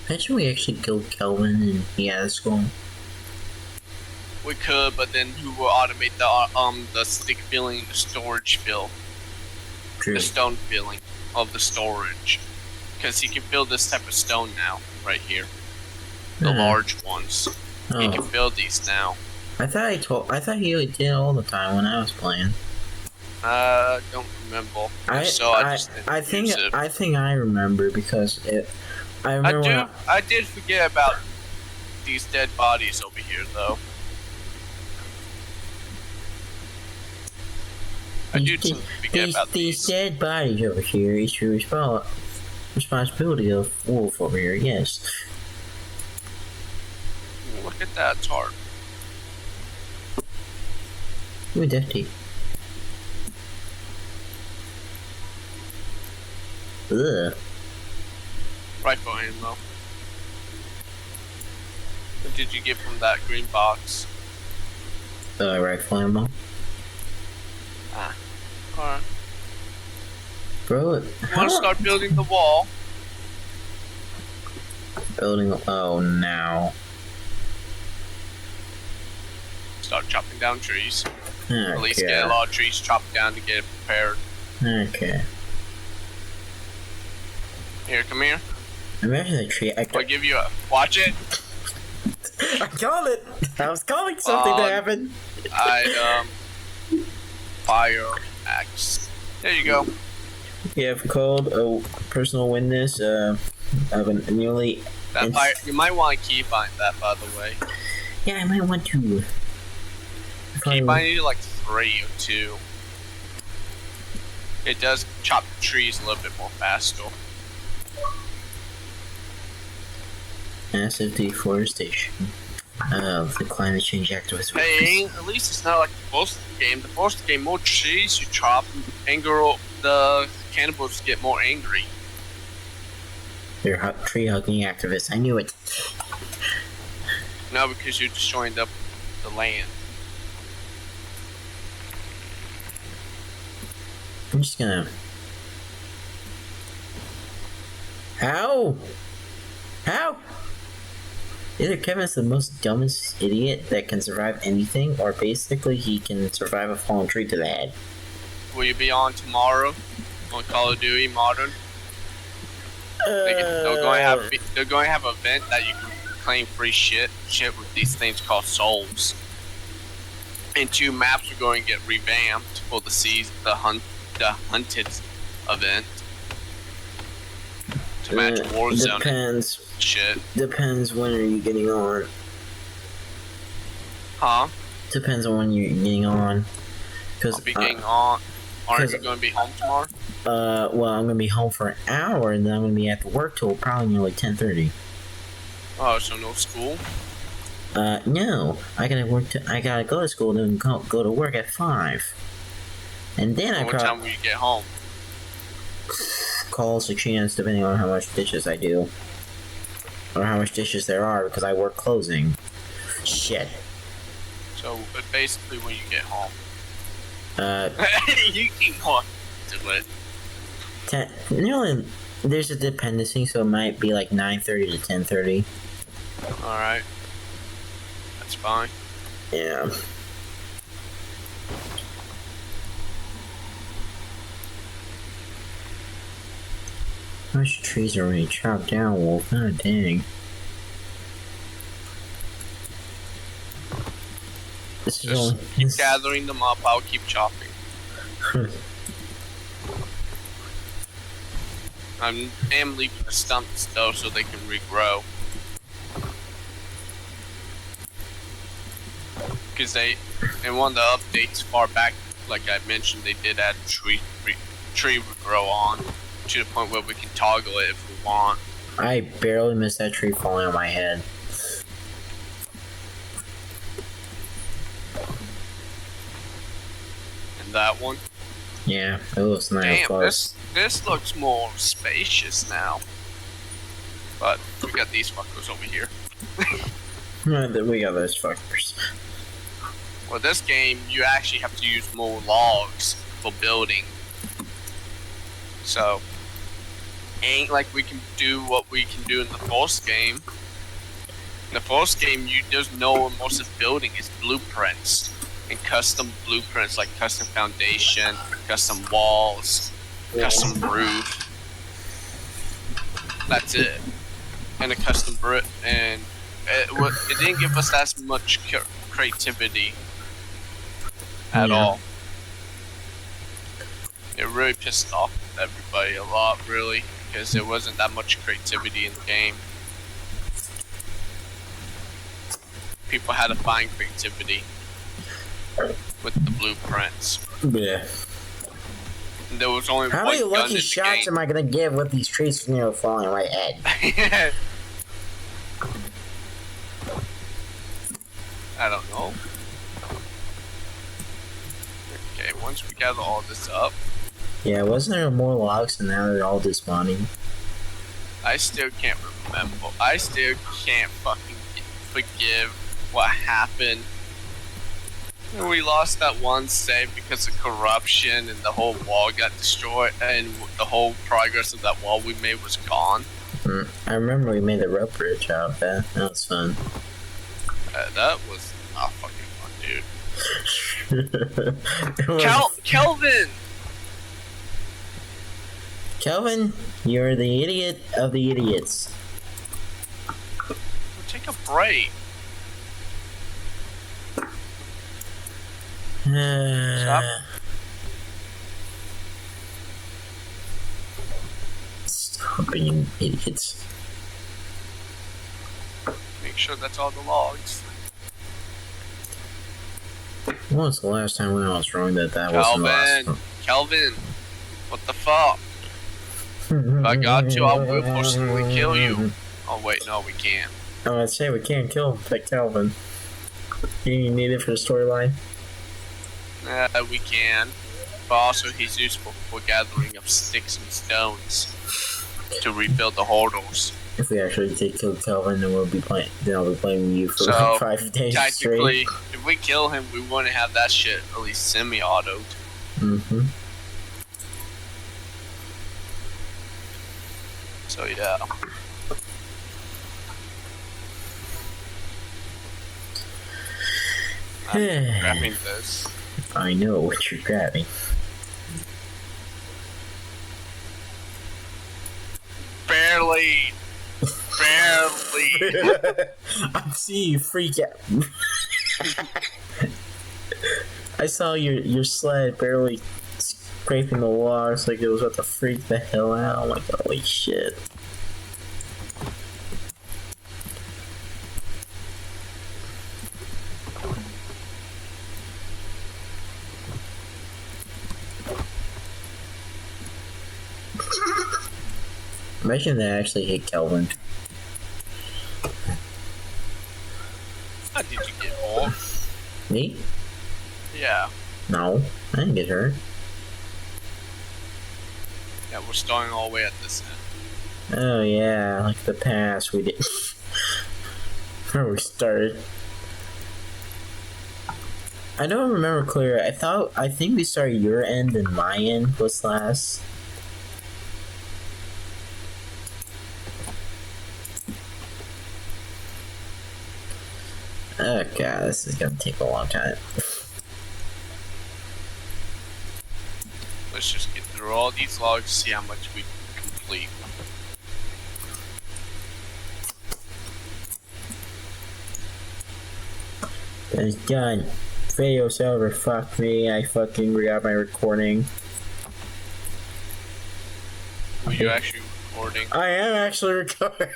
Imagine we actually killed Kelvin and he had a skull. We could, but then who will automate the stick filling, the storage fill, True. the stone filling of the storage, because he can fill this type of stone now, right here, the large ones. Oh. He can fill these now. I thought he did it all the time when I was playing. Don't remember. I think I remember because I remember. I did forget about these dead bodies over here, though. I do forget about these dead bodies over here. It's your responsibility of Wolf over here. Yes. Look at that tarp. Ooh, dirty. Ugh. Rifle ammo. What did you get from that green box? Rifle ammo. Alright. Bro, I want to start building the wall. Oh, now. Start chopping down trees. Okay. At least get a lot of trees chopped down to get it prepared. Okay. Here, come here. Imagine the tree. I'll give you a. Watch it. I called it. I was calling something to happen. Item. Fire axe. There you go. You have called a personal witness of a newly. That fire. You might want to keybind that, by the way. Yeah, I might want to. Keybind you like 3 or 2. It does chop the trees a little bit more faster. Massive deforestation. The climate change activists. Hey, at least it's not like the Forest game. The Forest game, more trees you chop, the cannibals get more angry. They're tree hugging activists. I knew it. No, because you're destroying the land. I'm just gonna. How? Either Kevin's the most dumbest idiot that can survive anything, or basically he can survive a fallen tree to the head. Will you be on tomorrow on Call of Duty Modern? They're going to have an event that you can claim free shit with these things called souls. And 2 maps are going to get revamped for the hunted event to match Warzone. Depends. Shit. Depends when are you getting on. Huh? Depends on when you're getting on. I'll be getting on. Aren't you going to be home tomorrow? Well, I'm going to be home for an hour, and then I'm going to be at work till probably near like 10:30. Oh, so no school? No. I gotta go to school, then go to work at 5. And then what time will you get home? Calls a chance depending on how much dishes I do. Or how much dishes there are, because I work closing. Shit. So, basically when you get home. You keep on to it. There's a dependency, so it might be like 9:30 to 10:30. Alright. That's fine. Yeah. How much trees are already chopped down, Wolf? God dang. Just keep gathering them up, I'll keep chopping. I am leaving the stumps though so they can regrow. Because in one of the updates far back, like I mentioned, they did add tree regrow on to the point where we can toggle it if we want. I barely missed that tree falling on my head. And that one? Yeah, it looks nice. Damn, this looks more spacious now. But we got these fuckers over here. We got those fuckers. Well, this game, you actually have to use more logs for building. So, ain't like we can do what we can do in the first game. In the first game, there's no immersive building. It's blueprints and custom blueprints like custom foundation, custom walls, custom roof. That's it. And a custom brick. And it didn't give us as much creativity at all. It really pissed off everybody a lot, really, because there wasn't that much creativity in the game. People had to find creativity with the blueprints. Yeah. And there was only How one many gun lucky in the shots game. am I gonna give with these trees falling on my head? I don't know. Okay, once we gather all this up. Yeah, wasn't there more logs and now they're all despawning? I still can't remember. I still can't fucking forgive what happened. We lost that one save because of corruption and the whole wall got destroyed and the whole progress of that wall we made was gone. I remember we made the rope bridge out of that. That was fun. That was not fucking fun, dude. Was... Kelvin! Kelvin, you're the idiot of the idiots. Take a break. Stop. Stop being idiots. Make sure that's all the logs. When was the last time when I was wrong that wasn't the last one? Kelvin, what the fuck? If I got you, I will personally kill you. Oh wait, no, we can't. Oh, I'd say we can't kill Kelvin. You need it for the storyline? We can. But also, he's useful for gathering up sticks and stones to rebuild the hurdles. If we actually did kill Kelvin, then I'll be playing you for So, like 5 days technically, straight. if we kill him, we wouldn't have that shit at least semi-autoed. Mm-hmm. So yeah. I'm grabbing this. I know what you're grabbing. Barely. I see you freak out. I saw your sled barely scraping the water, like it was about to freak the hell out. I'm like, holy shit. Imagine they actually hit Kelvin. How did you get hurt? Me? Yeah. No, I didn't get hurt. Yeah, we're starting all the way at this end. Oh yeah, like the past we did. Where we started. I don't remember clear. I think we started your end and my end was last. Oh god, this is gonna take a long time. Let's just get through all these logs, see how much we complete. It's done. Video's over. Fuck me. I fucking re-up my recording. Were you actually recording? I am actually recording.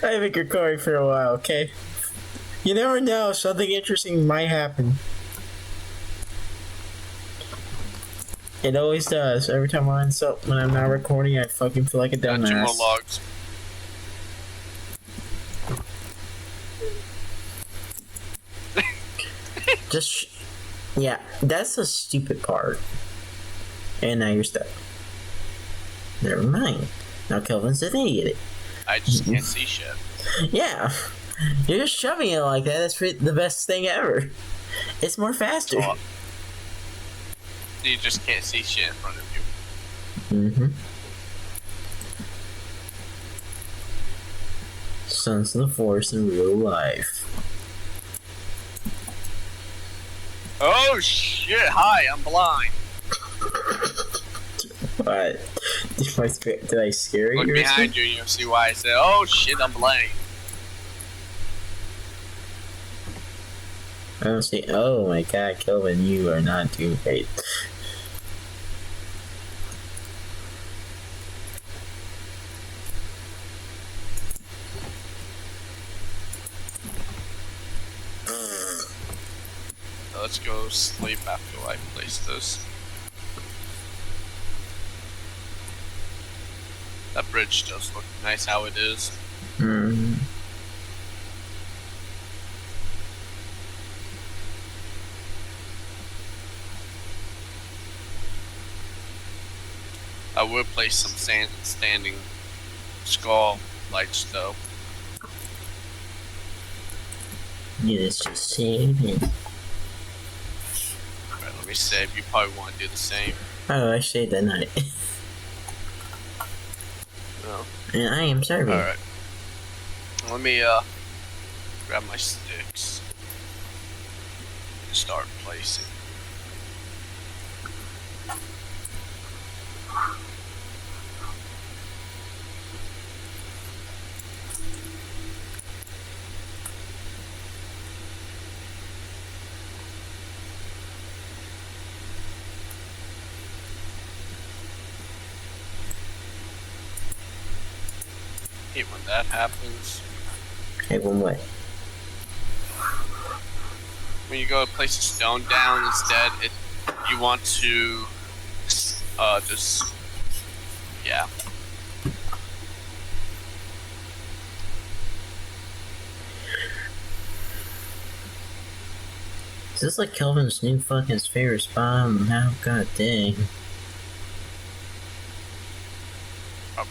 I've been recording for a while, okay? You never know, something interesting might happen. It always does. Every time when I'm not recording, I fucking feel like a Got 2 more dumbass. logs. Yeah, that's the stupid part. And now you're stuck. Never mind. Now Kelvin's an idiot. I just can't see shit. Yeah, you're just shoving it like that. That's the best thing ever. It's more faster. Oh. You just can't see shit in front of you. Mm-hmm. Sons of the Force in real life. Oh shit! Hi, I'm blind. What? Did I scare you? Look behind you and you'll see why I said, oh shit, I'm blind. I don't see. Oh my god, Kelvin, you are not doing great. Let's go sleep after I place this. That bridge does look nice how it is. Mm. I would place some standing skull lights though. Yeah, let's just save it. Alright, let me save. You probably want to do the same. Oh, I saved that night. No. And I am sorry. Alright. Let me grab my sticks and start placing. Hate when that happens. Hey, one way. When you go to place a stone down instead, you want to just yeah. Is this like Kelvin's new fucking favorite spot? Now, god dang. Probably.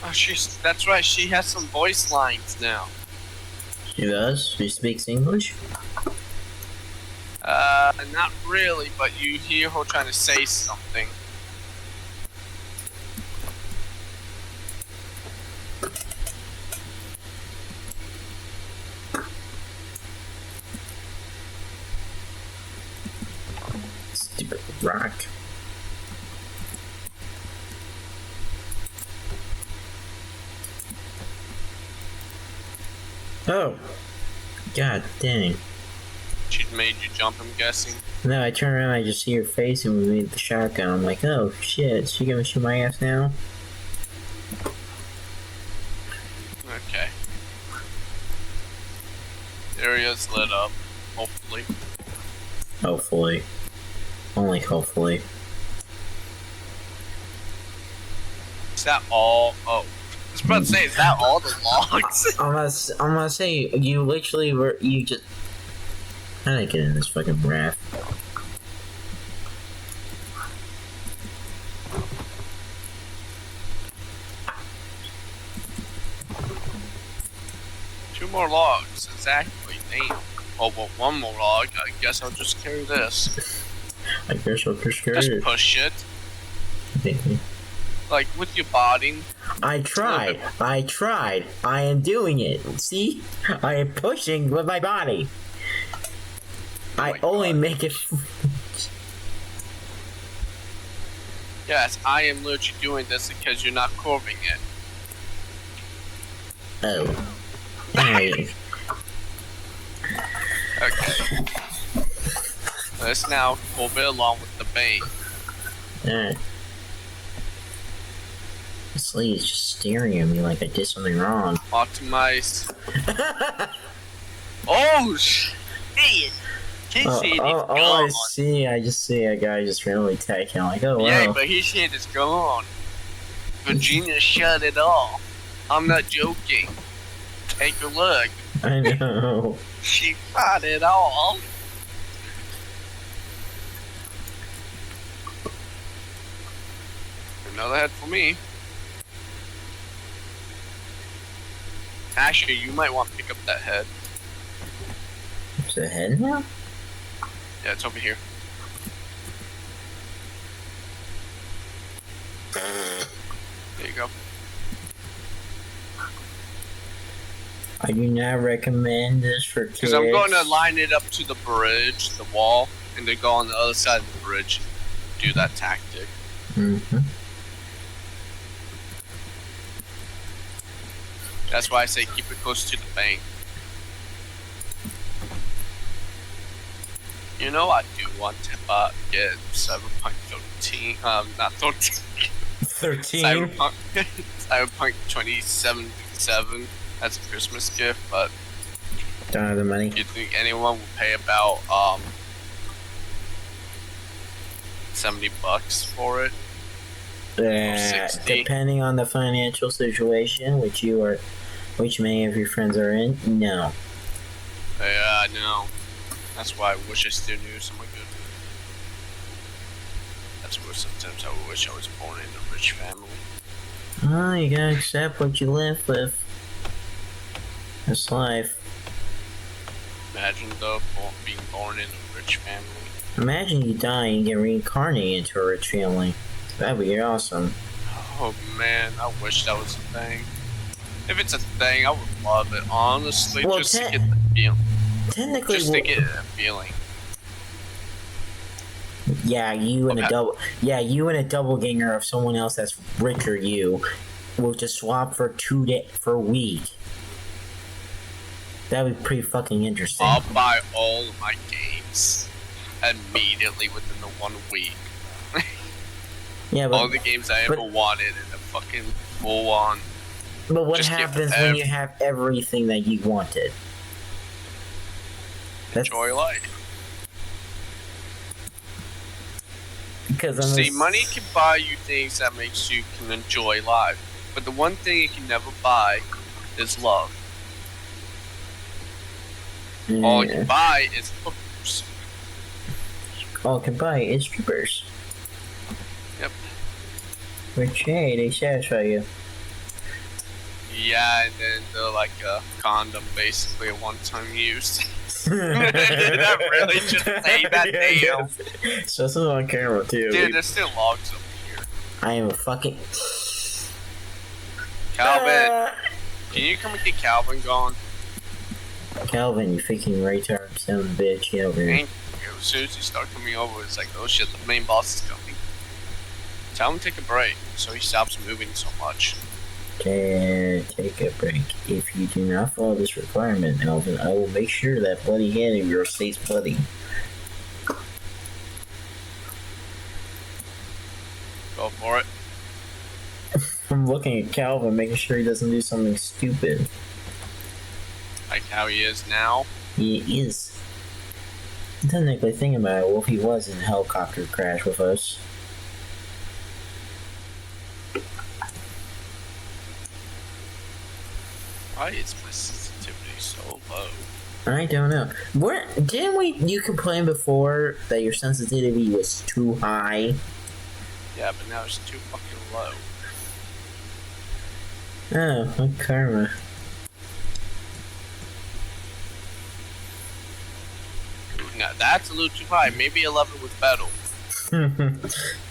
Oh, that's right, she has some voice lines now. She does? She speaks English? Not really, but you hear her trying to say something. Stupid rock. Oh! God dang. She made you jump, I'm guessing. No, I turn around, I just see her face and we made the shotgun. I'm like, oh shit, she gonna shoot my ass now? Okay. The area's lit up, hopefully. Hopefully. Only hopefully. Is that all? Oh. I was about to say, is that all the logs? I'm gonna say, you literally were, you just... How did I get in this fucking raft? Two more logs, exactly. Damn. Oh, well, one more log. I guess I'll just carry this. I guess I'll just carry Just it. push it. Thank you. Like with your body. I tried. I am doing it. See? I am pushing with my body. I only make it. Yes, I am literally doing this because you're not curving it. Oh. Alright. Okay. Let's now curve it along with the bait. Alright. This lady's just staring at me like I did something wrong. Optimize. Oh shit! His shit is gone. I just see a guy just randomly tag him like, oh wow. Yeah, but his shit is gone. Virginia shut it off. I'm not joking. Take a look. I know. She shut it off. Another head for me. Actually, you might want to pick up that head. Is it a head now? Yeah, it's over here. There you go. I do not recommend this for kids. Because I'm going to line it up to the bridge, the wall, and then go on the other side of the bridge. Do that tactic. Mm-hmm. That's why I say keep it close to the bank. You know, I do want to get Cyberpunk 13. Not 13. 13? Cyberpunk 2077 as a Christmas gift, but don't have the money. you think anyone will pay about $70 for it? Yeah, depending on the financial situation which many of your friends are in, no. Yeah, I know. That's why I wish I still knew someone good. That's where sometimes I wish I was born in a rich family. Oh, you gotta accept what you live with. That's life. Imagine though, being born in a rich family. Imagine you die and get reincarnated into a rich family. That'd be awesome. Oh man, I wish that was a thing. If it's a thing, I would love it. Honestly, well, just to get the feeling. Technically, just to get a feeling. Yeah, you and a doppelganger of someone else that's richer than you will just swap for for a week. That would be pretty fucking interesting. I'll buy all of my games immediately within the 1 week. Yeah, but all the games I ever wanted in a fucking full on. But what happens when you have everything that you wanted? Enjoy life. Because see, money can buy you things that makes you can enjoy life, but the one thing it can never buy is love. Yeah. All it can buy is hookers. All it can buy is strippers. Yep. Which, hey, they satisfy you. Yeah, and then they're like a condom, basically a one-time use. Did I really just say that? Damn. So this is on camera too. Dude, there's still logs over here. I am a fucking Calvin. Can you come and get Calvin gone? Calvin, you freaking retard son of a bitch, get over here. As soon as you start coming over, it's like, oh shit, the main boss is coming. Tell him to take a break so he stops moving so much. Take a break. If you do not follow this requirement, Alvin, I will make sure that bloody hand of yours stays bloody. Go for it. I'm looking at Calvin, making sure he doesn't do something stupid. Like how he is now? He is. Technically, think about it. Well, if he was in a helicopter crash with us. Why is my sensitivity so low? I don't know. Didn't you complain before that your sensitivity was too high? Yeah, but now it's too fucking low. Oh, what karma. Now that's a little too high. Maybe 11 was better.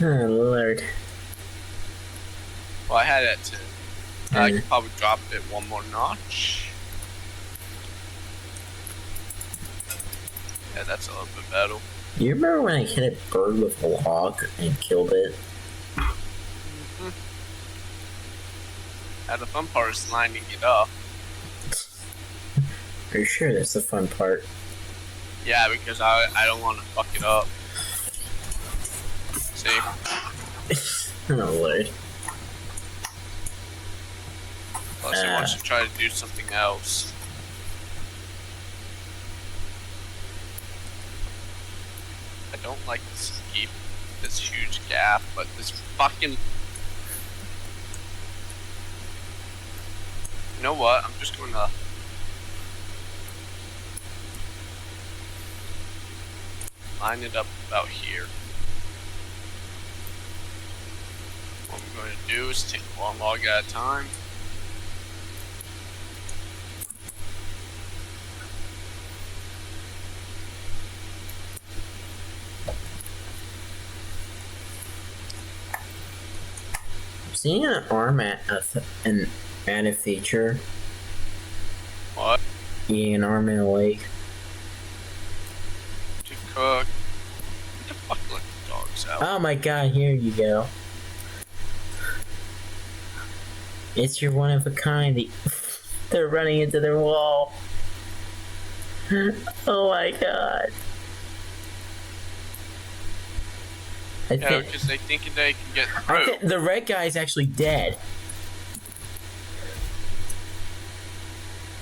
Oh, Lord. Well, I had it at 10. I Mm. could probably drop it one more notch. Yeah, that's a little bit better. You remember when I hit a bird with a log and killed it? Mm-hmm. Now the fun part is lining it up. Are you sure that's the fun part? Yeah, because I don't want to fuck it up. See? Oh, Lord. Plus, he wants to try to do something else. I don't like this huge gap, but this fucking... You know what? I'm just going to... line it up about here. What I'm going to do is take one log at a time. Seeing an arm an added feature. What? Yeah, an arm and a leg. To cook. Get the fuck let the dogs out. Oh my god, here you go. It's your one of a kind. They're running into their wall. Oh my god. Yeah, because they think they can get through. The red guy is actually dead.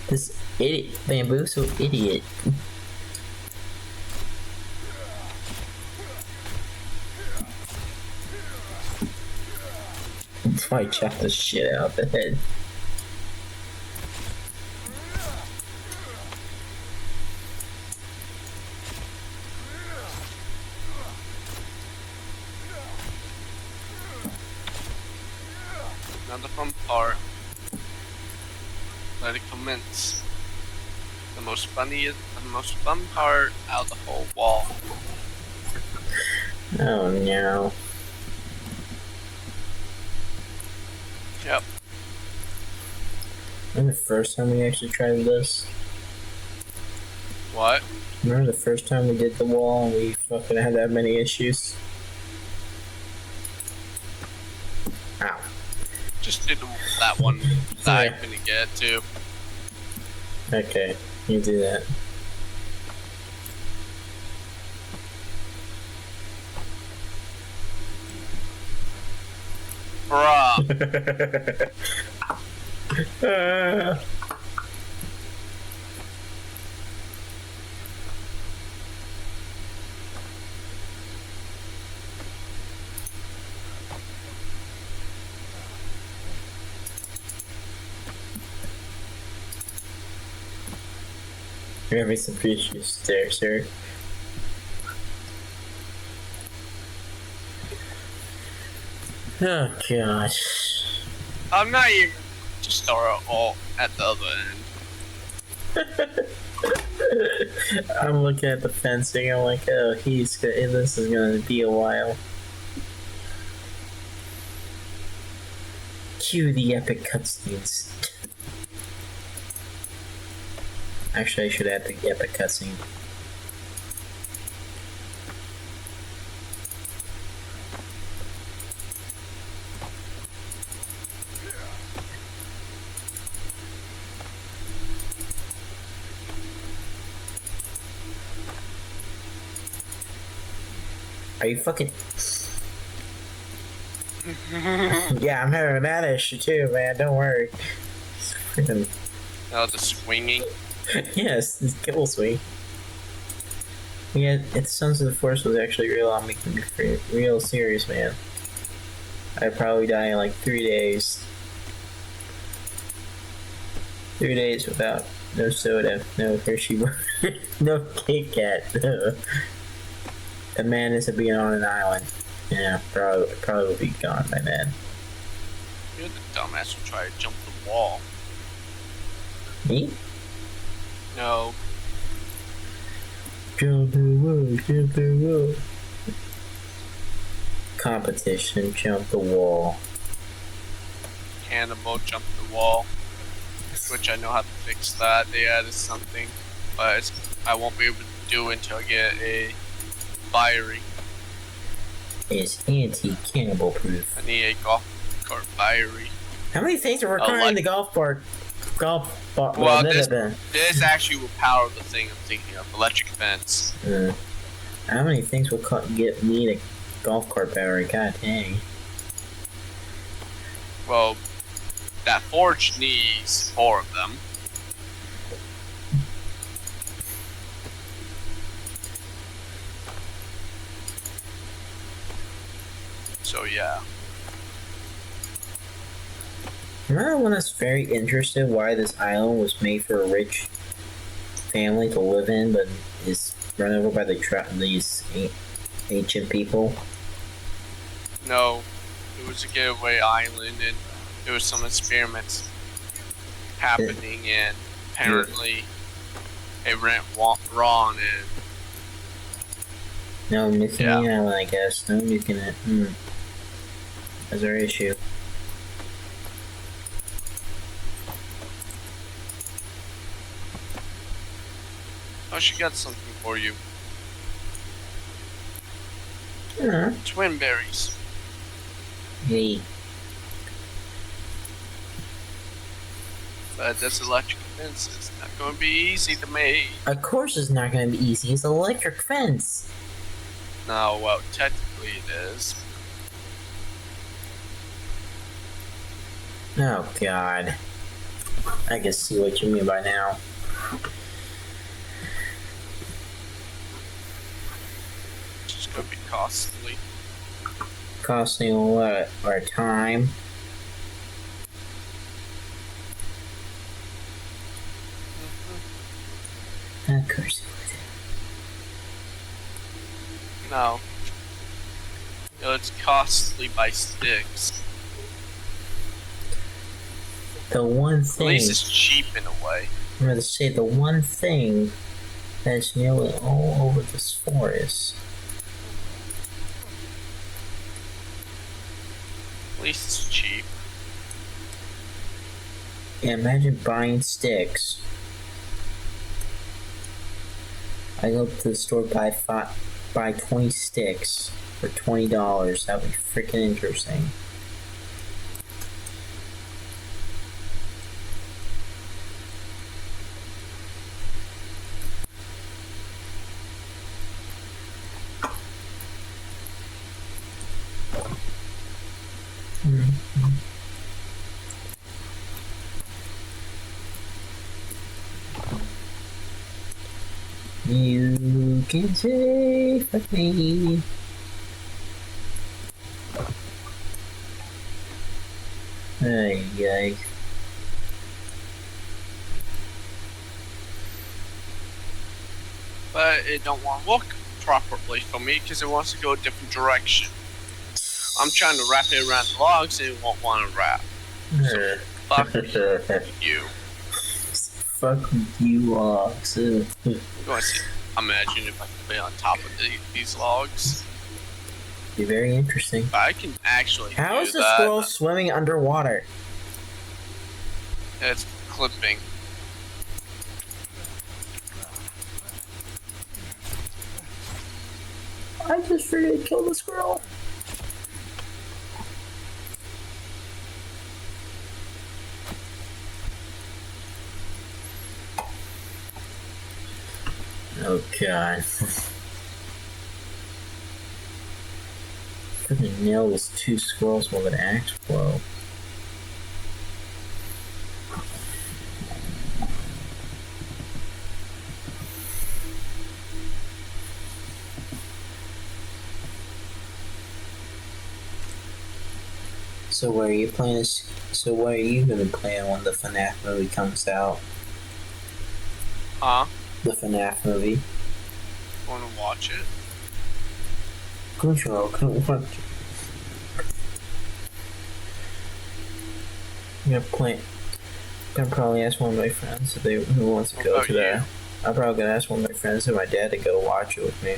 This idiot, bamboozle idiot. That's why I chopped the shit out of the head. Now the fun part. Let it commence. The most fun part out of the whole wall. Oh no. Yep. Remember the first time we actually tried this? What? Remember the first time we did the wall and we fucking had that many issues? Ow. Just did that one that I couldn't get to. Okay, you do that. Bruh. You're having some issues there, sir. Oh gosh. I'm not even to start all at the other end. I'm looking at the fencing. I'm like, oh, this is gonna be a while. Cue the epic cutscenes. Actually, I should add the epic cutscene. Are you fucking... Yeah, I'm having that issue too, man. Don't worry. Freaking... Oh, the swinging. Yes, this kibble swing. Yeah, it's Sons of the Force was actually real. I'm making me real serious, man. I'd probably die in like 3 days. 3 days without no soda, no Hershey bar, no Kit Kat. The madness of being on an island. Yeah, probably will be gone by then. You're the dumbass who tried to jump the wall. Me? No. Jump the wall, jump the wall. Competition, jump the wall. cannibal jumped the wall, which I know how to fix that. They added something, but I won't be able to do it until I get a fiery. It's anti-cannibal proof. I need a golf cart fiery. How many things are required in the golf bar? Well, this actually will power the thing I'm thinking of, electric fence. How many things will get me a golf cart battery? God dang. Well, that forge needs 4 of them. So yeah. Another one that's very interested why this island was made for a rich family to live in, but is run over by these ancient people. No, it was a getaway island, and there was some experiments happening, and apparently it went wrong. And no nuking the island, I guess. No nuking it. That's our issue. Oh, she got something for you. Twin berries. Hey. But this electric fence is not going to be easy to make. Of course it's not going to be easy. It's an electric fence. No, well, technically it is. Oh, God. I can see what you mean by now. It's going to be costly. Costly what? Our time? Of course it would. No. You know, it's costly by sticks. The one thing. At least it's cheap in a way. I'm going to say the one thing that's nearly all over this forest. At least it's cheap. Yeah, imagine buying sticks. I go to the store, buy 20 sticks for $20. That would be freaking interesting. You can save me. Ay. But it don't want to look properly for me because it wants to go a different direction. I'm trying to wrap it around the logs and it won't want to wrap. So, fuck you. Fuck you, logs. You want to see? Imagine if I could play on top of these logs. Be very interesting. But I can actually. How is the squirrel swimming underwater? It's clipping. I just figured to kill the squirrel. Oh God. Freaking nail those 2 squirrels with an axe blow. So where are you playing this? So what are you gonna play when the FNAF movie comes out? Huh? The FNAF movie. Want to watch it? Control, couldn't watch it. I'm gonna play. I'm probably ask one of my friends if who wants to go to that. I'm probably gonna ask one of my friends and my dad to go watch it with me.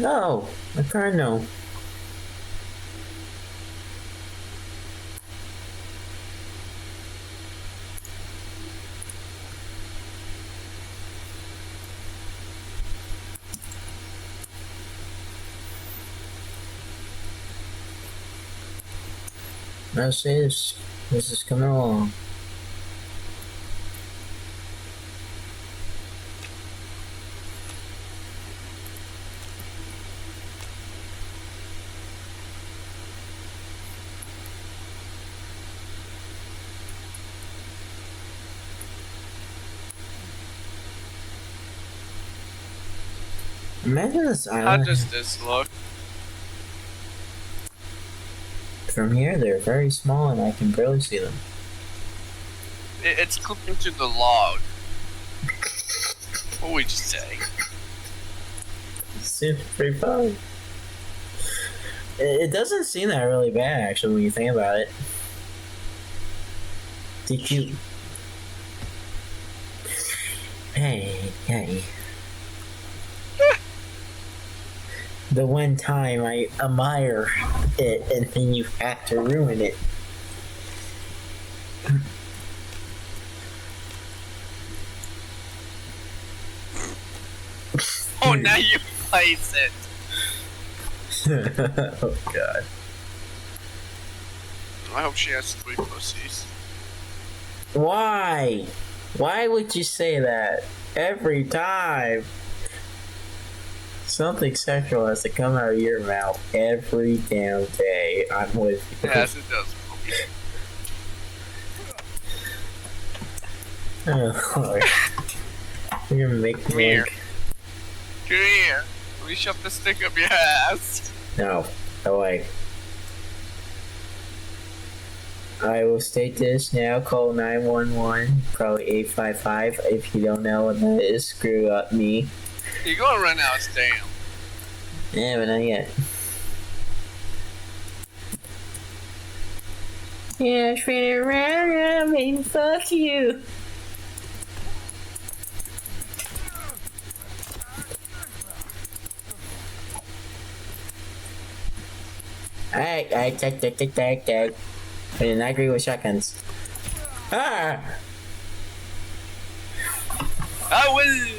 No, I can't know. Now say this. This is coming along. Imagine this How island. does this look? From here, they're very small and I can barely see them. It's clipping to the log. What would you say? Seems pretty fun. It doesn't seem that really bad, actually, when you think about it. Did you... Hey. The one time I admire it and then you have to ruin it. Oh, now you place it. Oh god. I hope she has 3 pussies. Why? Why would you say that? Every time. Something sexual has to come out of your mouth every damn day. I'm with you. Yes, it does. Oh, Lord. You're gonna make Come me. here. Come here. Let me shove the stick up your ass. No. No way. I will state this now. Call 911. Probably 855. If you don't know what that is, screw up me. You're gonna run out of stamp. Yeah, but not yet. Yeah, spin around, baby, fuck you. I take. I did not agree with shotguns. Ah! I will.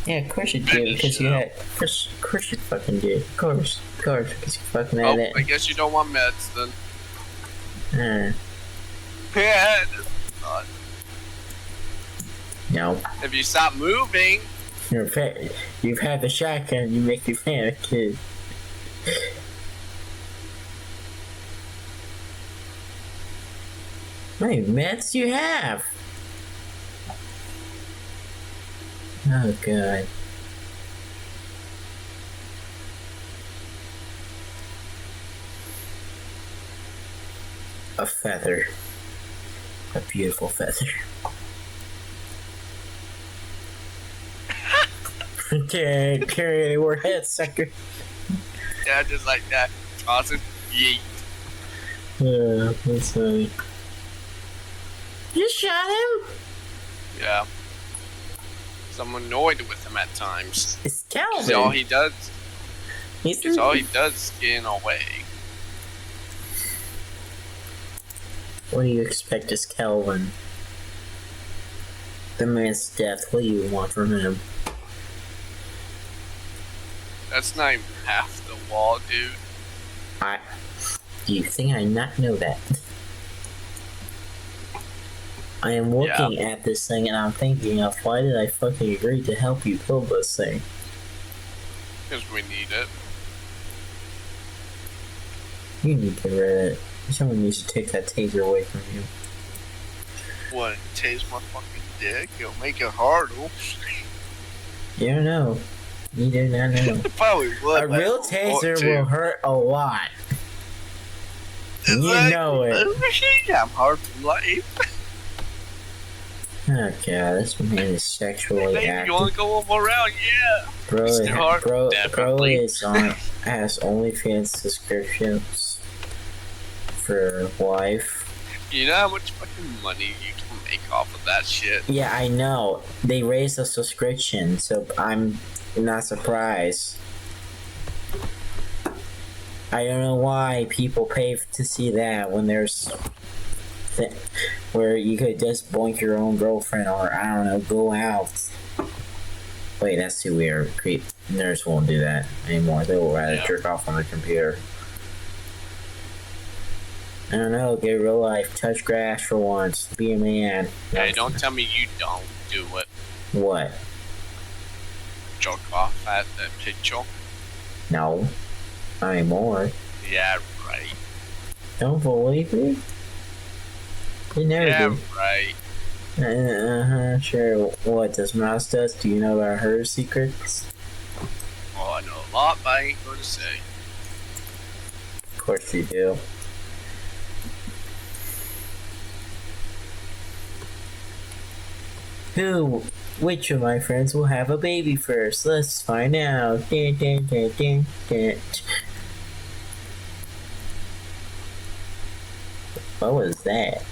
Yeah, of course you did, Finish because you it had. Of course you fucking did. Of course, because you fucking had Oh, it. I guess you don't want meds then. Yeah. Not. No. If you stop moving, You've had the shotgun, you make me panic, kid. How many meds do you have? Oh god. A feather. A beautiful feather. Can't carry anywhere head, sucker. yeah, just like that. Toss it. Yeet. Yeah, that's funny. You shot him? Yeah. So I'm annoyed with him at times. It's Because Calvin. all he does He's is get in our way. What do you expect is Calvin? The man's death. What do you want from him? That's not even half the wall, dude. Do you think I not know that? I am looking at this thing and I'm thinking of why did I fucking agree to help you build this thing? Because we need it. You need to get rid of it. Someone needs to take that taser away from you. What? Tase my fucking dick? It'll make it harder. You don't know. You do not know. Probably would. A real taser will hurt a lot. You know it. I'm hard for life. Oh god, this man is sexually Hey, active. you want to go around? Yeah. Bro, Mr. Hart, bro definitely. is has OnlyFans subscriptions for life. You know how much fucking money you can make off of that shit? Yeah, I know. They raised the subscription, so I'm not surprised. I don't know why people pay to see that when there's where you could just boink your own girlfriend or I don't know, go out. Wait, that's too weird. Nurse won't do that anymore. They will rather jerk off on the computer. I don't know, get real life. Touch grass for once. Be a man. Hey, don't tell me you don't do it. What? Jerk off at the picture. No. Not anymore. Yeah, right. Don't believe me? You never Yeah, do. right. Sure. What does Mouse does? Do you know about her secrets? Oh, I know a lot, but I ain't gonna say. Of course you do. Which of my friends will have a baby first? Let's find out. Dun, dun, dun, dun, dun. What was that?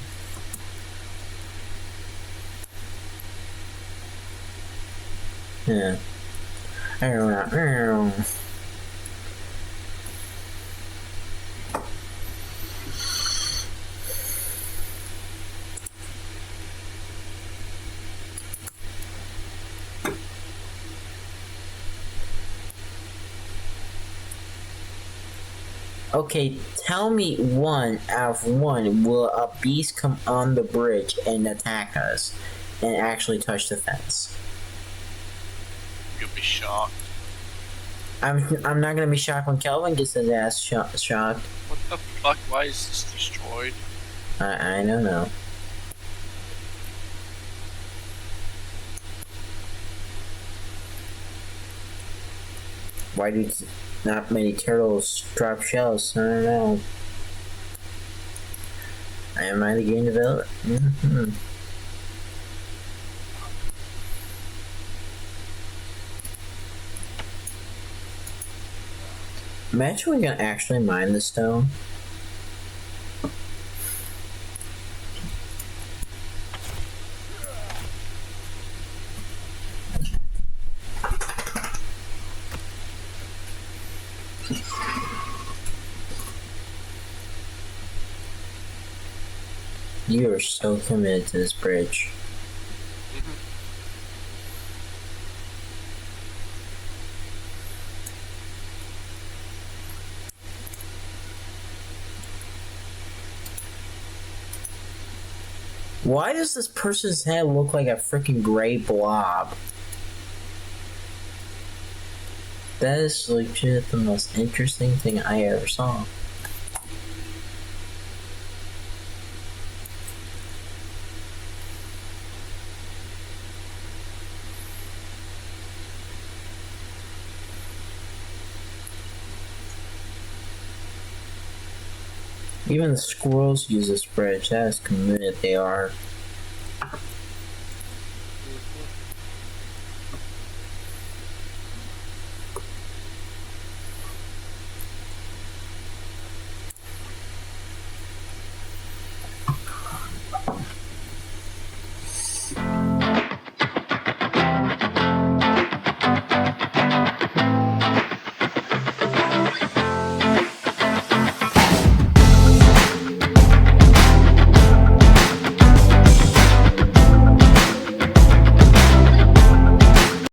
Yeah. I don't know. Okay, tell me one out of one. Will a beast come on the bridge and attack us and actually touch the fence? You'll be shocked. I'm not gonna be shocked when Kelvin gets his ass shocked. What the fuck? Why is this destroyed? I don't know. Why do not many turtles drop shells? I don't know. Am I the game developer? Mm-hmm. Imagine we can actually mine the stone. You are so committed to this bridge. Why does this person's head look like a freaking gray blob? That is legit the most interesting thing I ever saw. Even the squirrels use this bridge. That is committed they are.